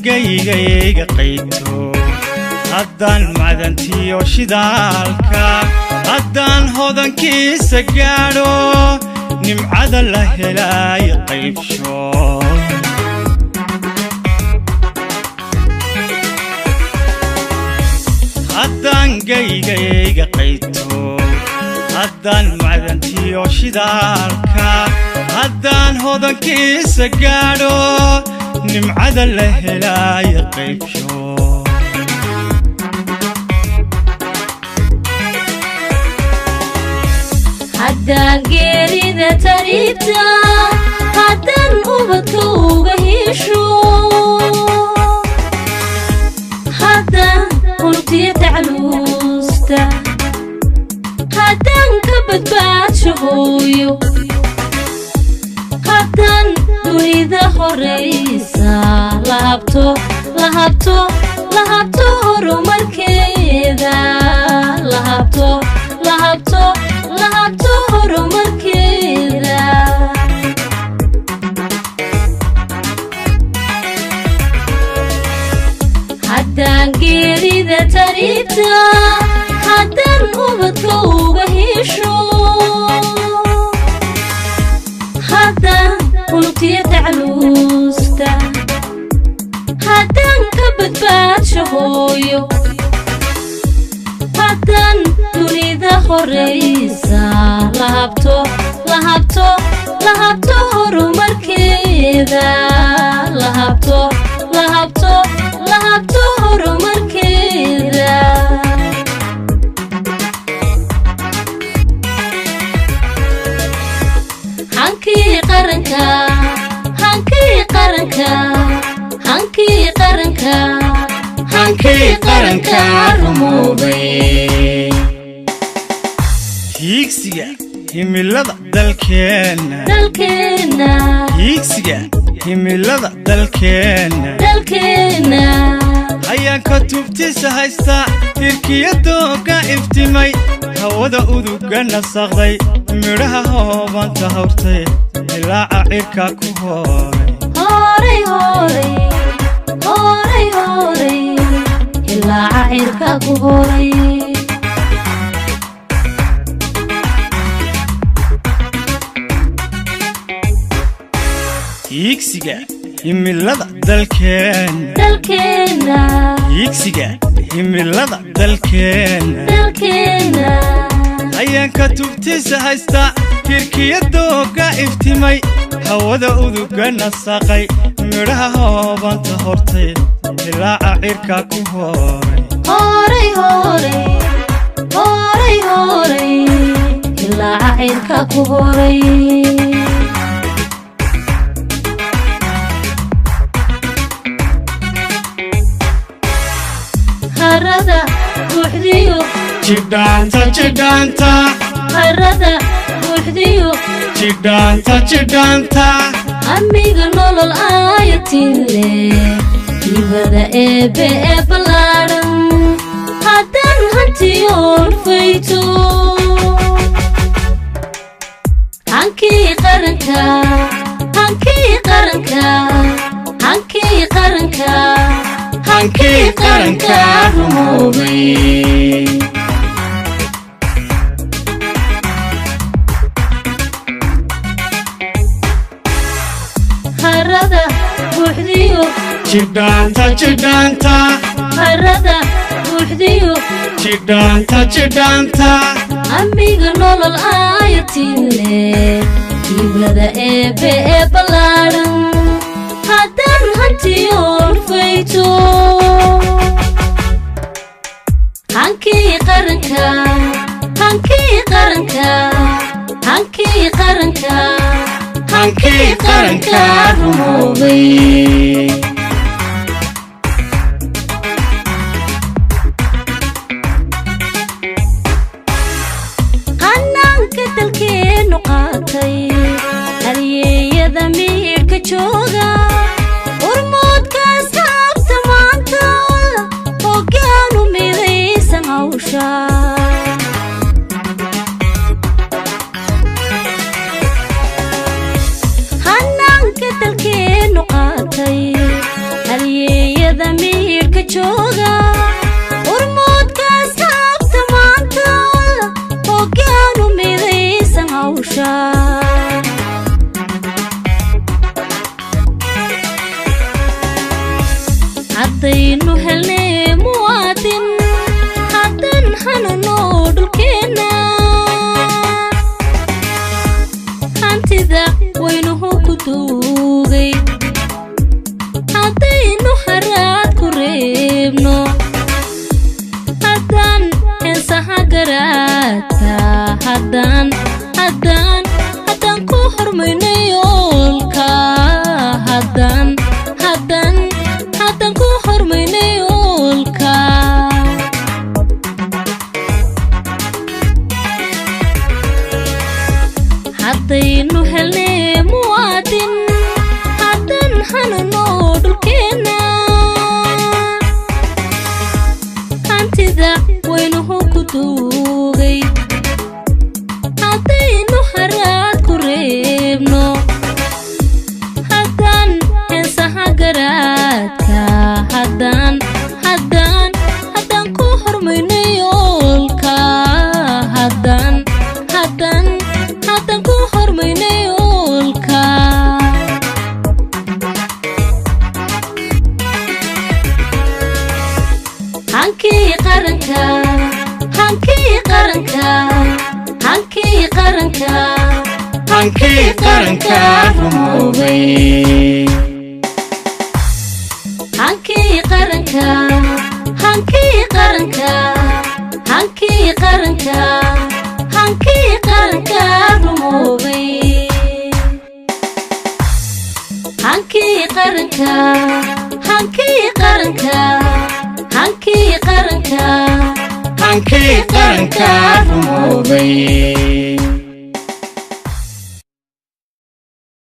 gayga qayto haddaan madantiyo shidaalka haddaan hodankiisa gaadho nimcada la helay qaybsho haddaan gayga qayto haddaan madantiyo shidaalka haddaan hodankiisa gaadho nimcada la helay qaybsho haddaan geerida taribta haddaan ubadka uga hesho haddaan qulubtiya tacluusta haddaan ka badbaadsho hooyo haddaan dunida horeysa lahabto horumarkeeda lahabto horumarkeeda haddaan geerida taribta haddaan ubadka uga hesho haddaan qulubtiya tacluusta haddaan ka badbaadsho hooyo haddaan dunida horeysa lahabto horumarkeeda lahabto horumarkeeda hankii qaranka rumoobay hiigsiga himilada dalkeena hiigsiga himilada dalkeena ayaan ka tubtiisa haysta tirkiyadooga iftimay hawada uduga nasaqday midhaha hoobanta hawrtay ilaaca cirka ku horay ilaaca cirka ku horay hiigsiga himilada dalkeena hiigsiga himilada dalkeena ayaan ka tubtiisa haysta tirkiyadooga iftimay hawada uduga nasaqay midhaha hoobanta hortay ilaaca cirka ku horay ilaaca cirka ku horay harada buuxdiyo jidhaanta harada buuxdiyo jidhaanta amiga nolol aayatile hibada eebe ee ballaaran haddaan hantiyoon fayto hankii qaranka rumoobay harada buuxdiyo jidhaanta harada buuxdiyo jidhaanta amiga nolol aayatile hibada eebe ee ballaaran haddaan hantiyoon fayto hankii qaranka rumoobay qanaanka dalkeenu qaatay halyeeyada miirka jooga urmoodkaas haabta maanta hoggaanu midaysan hawsha hanaanka dalkeenu qaatay nolosha haddaynu helnay muwaadin haddan hanano dhulkeena hantida waynuhu ku duugay haddaynu haraad ku reebno haddaan heesaha garaadka haddaan ku hormayno yoolka haddaan ku hormayno yoolka haddaynu helnay muwaadin haddan hanano dhulkeena hantida waynuhu ku duugay haddaynu haraad ku reebno haddaan heesaha garaadka haddaan ku hormayno yoolka haddaan ku hormayno yoolka hankii qaranka hankii qaranka hankii qaranka hankii qaranka rumoobay hankii qaranka hankii qaranka hankii qaranka hankii qaranka rumoobay hankii qaranka hankii qaranka hankii qaranka hankii qaranka rumoobay